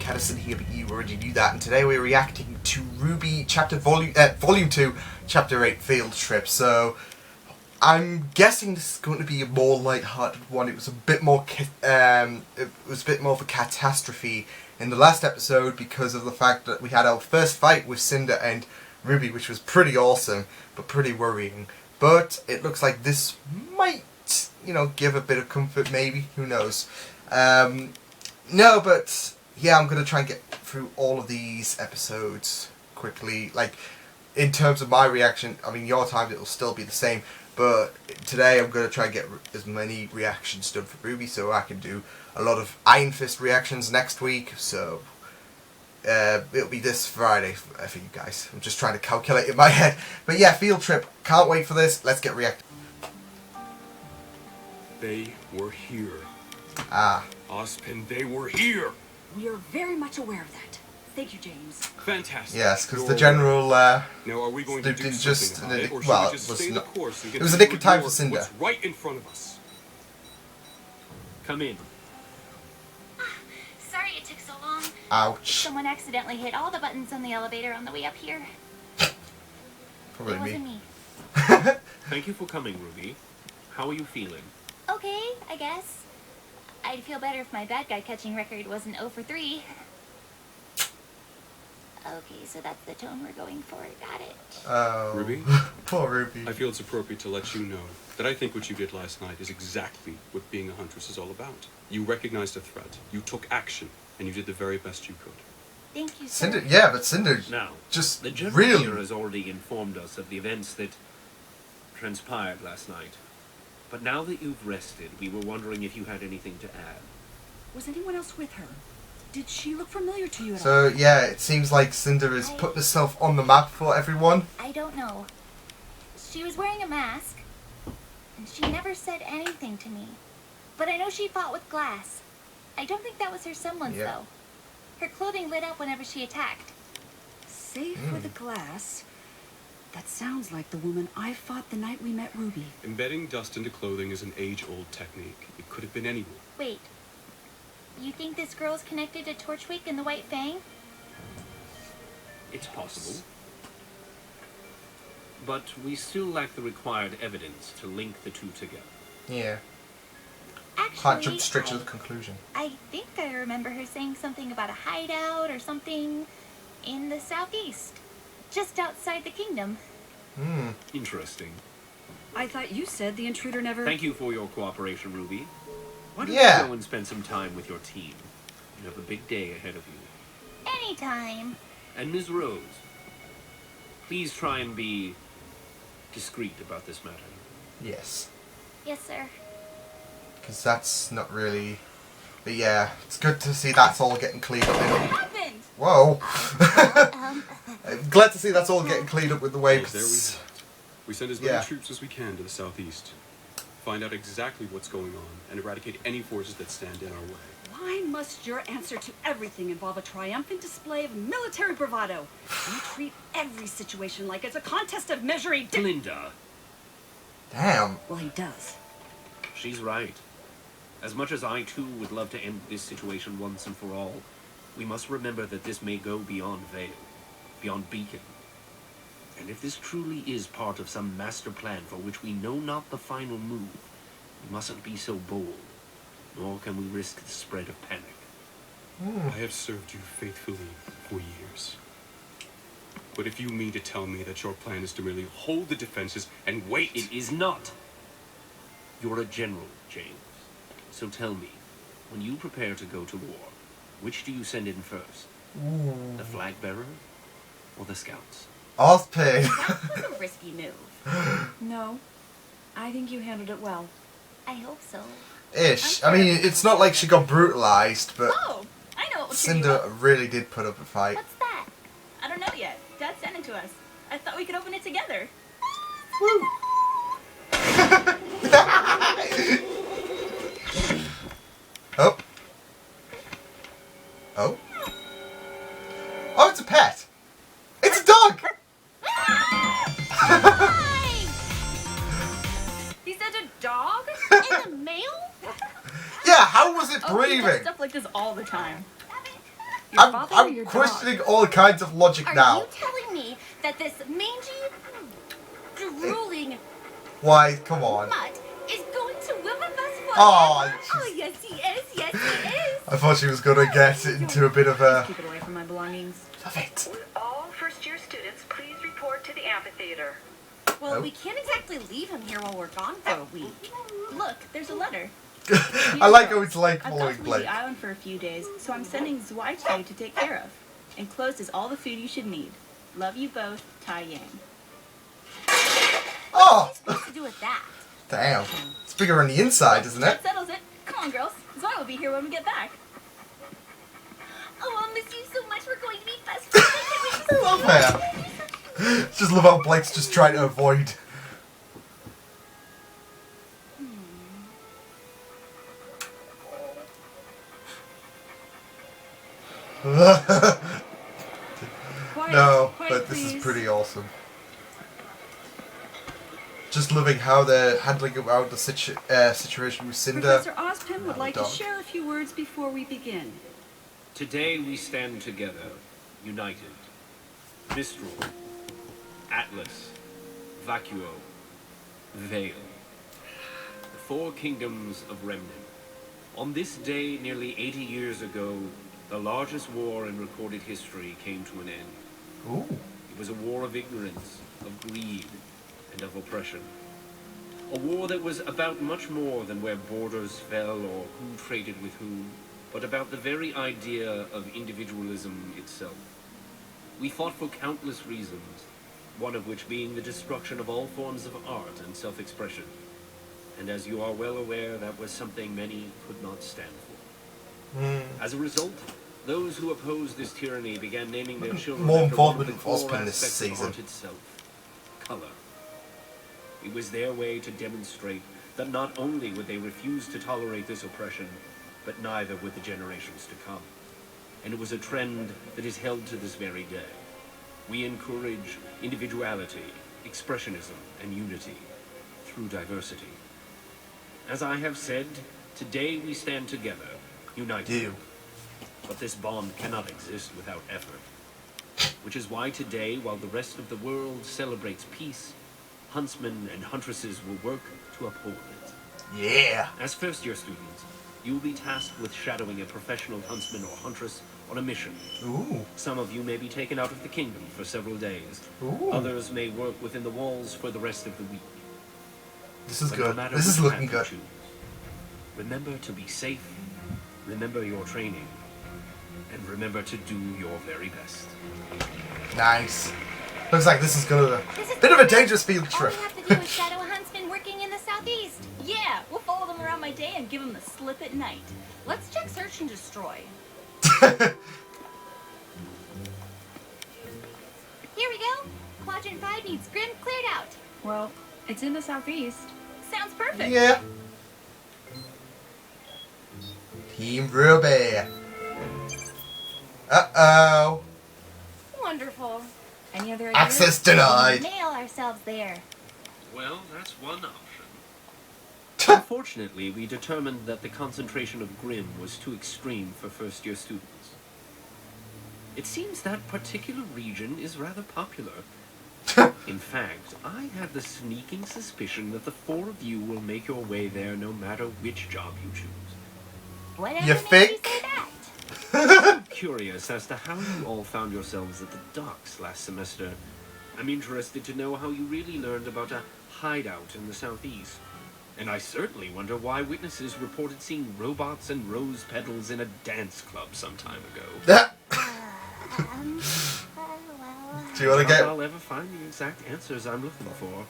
Catterson here, but you already knew that. And today we're reacting to RWBY Volume 2, Chapter 8, Field Trip. So I'm guessing this is going to be a more light-hearted one. It was a bit more, of a catastrophe in the last episode because of the fact that we had our first fight with Cinder and RWBY, which was pretty awesome, but pretty worrying. But it looks like this might, give a bit of comfort, maybe. Who knows? No, but yeah, I'm going to try and get through all of these episodes quickly. Like, in terms of my reaction, I mean, your time, it will still be the same. But today I'm going to try and get as many reactions done for RWBY so I can do a lot of Iron Fist reactions next week. So it'll be this Friday for you guys. I'm just trying to calculate in my head. But yeah, Field Trip. Can't wait for this. Let's get reacting. They were here. Ozpin, they were here! We are very much aware of that. Thank you, James. Fantastic. Yes, because the general, now, are we going to do something about it, or should we just stay the course and get it was a nick of time for Cinder. What's right in front of us? Come in. Sorry it took so long. Ouch. Someone accidentally hit all the buttons on the elevator on the way up here. Probably It wasn't me. Thank you for coming, RWBY. How are you feeling? Okay, I guess. I'd feel better if my bad guy catching record wasn't 0 for 3. Okay, so that's the tone we're going for. Got it. Oh. RWBY? Poor RWBY. I feel it's appropriate to let you know that I think what you did last night is exactly what being a huntress is all about. You recognized a threat, you took action, and you did the very best you could. Thank you, sir. Cinder, yeah, but Cinder Now, just the general really... here has already informed us of the events that transpired last night. But now that you've rested, we were wondering if you had anything to add. Was anyone else with her? Did she look familiar to you at all? So, yeah, it seems like Cinder has put herself on the map for everyone. I don't know. She was wearing a mask, and she never said anything to me. But I know she fought with glass. I don't think that was her someone's, though. Her clothing lit up whenever she attacked. Save for the glass. That sounds like the woman I fought the night we met RWBY. Embedding dust into clothing is an age-old technique. It could have been anyone. Wait. You think this girl's connected to Torchwick and the White Fang? It's possible. But we still lack the required evidence to link the two together. Yeah. Actually, Can't jump straight to the conclusion. I think I remember her saying something about a hideout or something in the southeast. Just outside the kingdom. Interesting. I thought you said the intruder never... Thank you for your cooperation, RWBY. Why don't you go and spend some time with your team? You have a big day ahead of you. Anytime. And Ms. Rose, please try and be discreet about this matter. Yes. Yes, sir. Because that's not really... But yeah, it's good to see that's all getting cleaned up. What happened? Whoa. I'm glad to see that's all getting cleaned up with the waves. There we send as many troops as we can to the southeast. Find out exactly what's going on and eradicate any forces that stand in our way. Why must your answer to everything involve a triumphant display of military bravado? You treat every situation like it's a contest of measuring... Linda. Damn. Well, he does. She's right. As much as I, too, would love to end this situation once and for all, we must remember that this may go beyond Vale, beyond Beacon. And if this truly is part of some master plan for which we know not the final move, we mustn't be so bold, nor can we risk the spread of panic. I have served you faithfully for years. But if you mean to tell me that your plan is to merely hold the defenses and wait... It is not. You're a general, James. So tell me, when you prepare to go to war, which do you send in first? The flag bearer or the scouts? Ozpin. That was a risky move. No. I think you handled it well. I hope so. Ish. I mean, it's not like she got brutalized, but Oh, I know what Cinder really did put up a fight. What's that? I don't know yet. Dad sent it to us. I thought we could open it together. Woo. Oh. Oh. Oh, it's a pet. It's a dog. He said a dog? In the mail? Yeah, how was it Oh, he does breathing? stuff like this all the time. Your father or your I'm questioning all kinds of logic Are now. you telling me that this mangy, drooling Why? Come on. mutt is going to whip us forever? Oh, Oh, yes, he is. Yes, he is. I thought she was going to get into a bit of a... Keep it away from my belongings. Love it. Would all first-year students please report to the amphitheater? Well, Oh. we can't exactly leave him here while we're gone for a week. Look, there's a letter. I like how it's like I've following got to leave Blake. the island for a few days, so I'm sending Zwei to you to take care of. Enclosed is all the food you should need. Love you both, Tai Yang. Oh! What's supposed to do with that? Damn. It's bigger on the inside, isn't it? That settles it. Come on, girls. Zwei will be here when we get back. Oh, I'll miss you so much. We're going to be best friends. I can't wait to see Love you. her. Just love how Blake's just trying to avoid. Quiet, No, quiet, but this please. is pretty awesome. Just loving how they're handling around the situation with Cinder. Professor Ozpin would like to dog. share a few words before we begin. Today we stand together, united. Mistral, Atlas, Vacuo, Vale. The four kingdoms of Remnant. On this day, nearly 80 years ago, the largest war in recorded history came to an end. Ooh. It was a war of ignorance, of greed, and of oppression. A war that was about much more than where borders fell or who traded with whom, but about the very idea of individualism itself. We fought for countless reasons, one of which being the destruction of all forms of art and self-expression. And as you are well aware, that was something many could not stand for. As a result, those who opposed this tyranny began naming their children More after one of involvement the with core Ozpin this aspects of season. art itself, color. It was their way to demonstrate that not only would they refuse to tolerate this oppression, but neither would the generations to come. And it was a trend that is held to this very day. We encourage individuality, expressionism, and unity through diversity. As I have said, today we stand together, united. You. But this bond cannot exist without effort. Which is why today, while the rest of the world celebrates peace, huntsmen and huntresses will work to uphold it. Yeah. As first-year students, you will be tasked with shadowing a professional huntsman or huntress on a mission. Ooh. Some of you may be taken out of the kingdom for several days. Ooh. Others may work within the walls for the rest of the week. This is But no good. matter This is which looking path good. you choose, remember to be safe, remember your training, and remember to do your very best. Nice. Looks like this is gonna This is bit of a perfect. dangerous field All trip. we have to do is shadow a huntsman working in the southeast. Yeah, we'll follow them around my day and give them the slip at night. Let's check search and destroy. Here we go. Quadrant 5 needs Grim cleared out. Well, it's in the southeast. Sounds perfect. Yeah. Team RWBY. Uh-oh. Wonderful. Any other ideas? Access denied. Nail ourselves there. Well, that's one option. Unfortunately, we determined that the concentration of Grim was too extreme for first-year students. It seems that particular region is rather popular. In fact, I have the sneaking suspicion that the four of you will make your way there no matter which job you choose. Whatever You makes think? you say that? I'm curious as to how you all found yourselves at the docks last semester. I'm interested to know how you really learned about a hideout in the southeast. And I certainly wonder why witnesses reported seeing robots and rose petals in a dance club some time ago. Well. Do you want to Doubt get... I'll ever find the exact answers I'm looking for.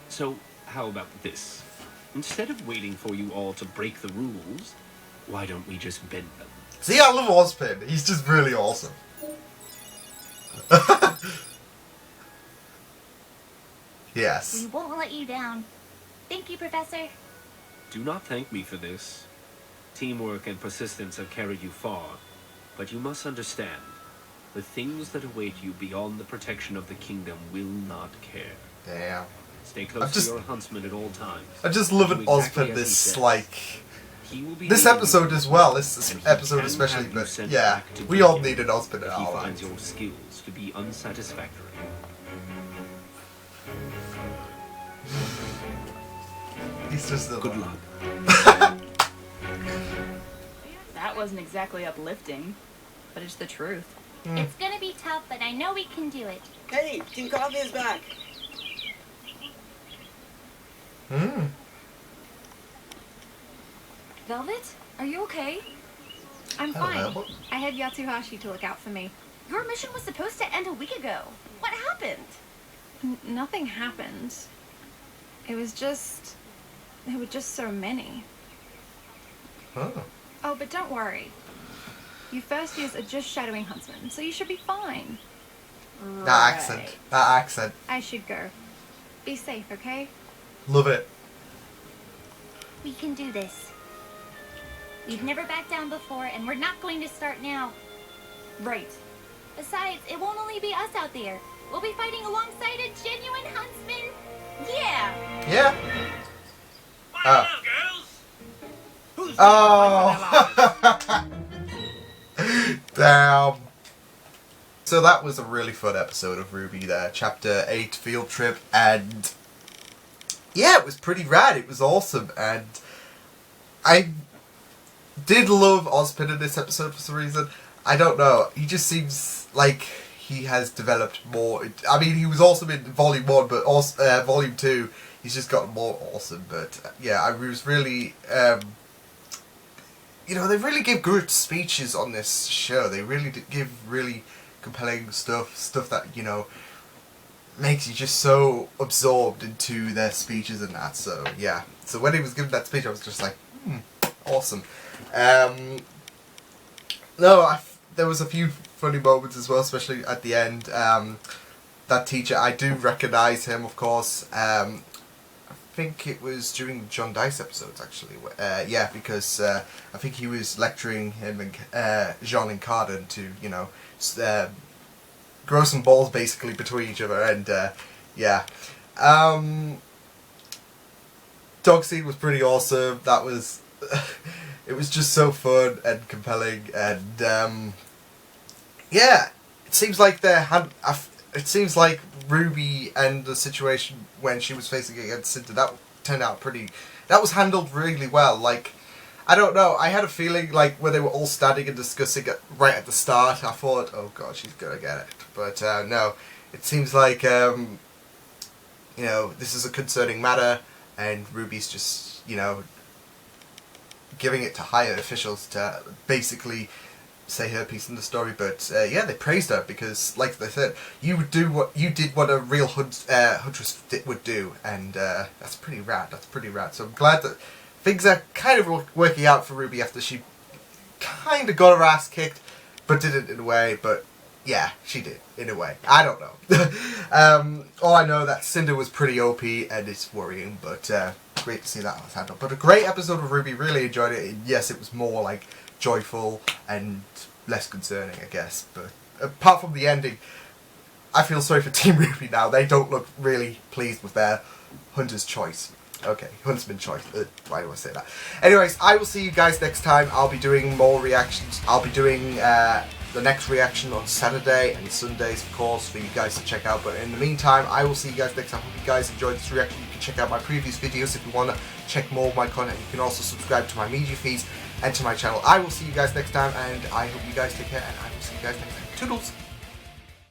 So, how about this? Instead of waiting for you all to break the rules, why don't we just bend them? See, I love Ozpin. He's just really awesome. Yes. We won't let you down. Thank you, Professor. Do not thank me for this. Teamwork and persistence have carried you far, but you must understand, the things that await you beyond the protection of the kingdom will not care. Damn. Stay close just- to your huntsman at all times. I just love Do an exactly Ozpin as he this, says. like... He will be This leaving episode you, as well, this and he episode can especially, have you but sent yeah, back to we all Beacon needed Osmond in if he our finds lives. your skills to be unsatisfactory. He's just a Good luck. That wasn't exactly uplifting, but it's the truth. It's gonna be tough, but I know we can do it. Hey, Team Coffee is back. Velvet, are you okay? I'm Hello, fine. Velvet. I had Yatsuhashi to look out for me. Your mission was supposed to end a week ago. What happened? Nothing happened. It was just... There were just so many. Oh. Oh, but don't worry. You first years are just shadowing huntsmen, so you should be fine. That accent. That accent. I should go. Be safe, okay? Love it. We can do this. We've never backed down before, and we're not going to start now. Right. Besides, it won't only be us out there. We'll be fighting alongside a genuine huntsman. Yeah! Yeah. Hello, girls. Who's Oh. Damn. So that was a really fun episode of RWBY there. Chapter 8, Field Trip, and yeah, it was pretty rad. It was awesome, and I did love Ozpin in this episode for some reason. I don't know. He just seems like he has developed more. I mean, he was awesome in Volume 1, but also, Volume 2, he's just gotten more awesome. But yeah, I was really... you know, they really give good speeches on this show. They really give really compelling stuff that, you know, makes you just so absorbed into their speeches and that. So yeah, so when he was giving that speech, I was just like, awesome. No, there was a few funny moments as well, especially at the end. That teacher, I do recognise him, of course. I think it was during the John Dice episodes, actually. Yeah, because I think he was lecturing him and Jean and Carden to, you know, grow some balls basically between each other, and yeah. Dog scene was pretty awesome. That was, it was just so fun and compelling, and yeah, it seems like it seems like RWBY and the situation when she was facing against Cinta, that turned out that was handled really well. Like, I don't know, I had a feeling like when they were all standing and discussing it right at the start, I thought, oh god, she's gonna get it. But no, it seems like, you know, this is a concerning matter, and RWBY's just, you know, giving it to higher officials to basically say her piece in the story. But yeah, they praised her because, like they said, you did what a real huntress would do, and that's pretty rad. That's pretty rad. So I'm glad that things are kind of working out for RWBY after she kind of got her ass kicked, but did it in a way. But yeah, she did in a way. I don't know. All I know that Cinder was pretty OP, and it's worrying. But great to see that was handled. But a great episode of RWBY. Really enjoyed it. Yes, it was more like joyful and less concerning, I guess. But apart from the ending, I feel sorry for Team RWBY now. They don't look really pleased with their hunter's choice. Okay, huntsman choice. Why do I say that? Anyways, I will see you guys next time. I'll be doing more reactions. I'll be doing the next reaction on Saturday and Sundays, of course, for you guys to check out. But in the meantime, I will see you guys next time. Hope you guys enjoyed this reaction. You can check out my previous videos if you want to check more of my content. You can also subscribe to my media feeds and to my channel. I will see you guys next time, and I hope you guys take care, and I will see you guys next time. Toodles!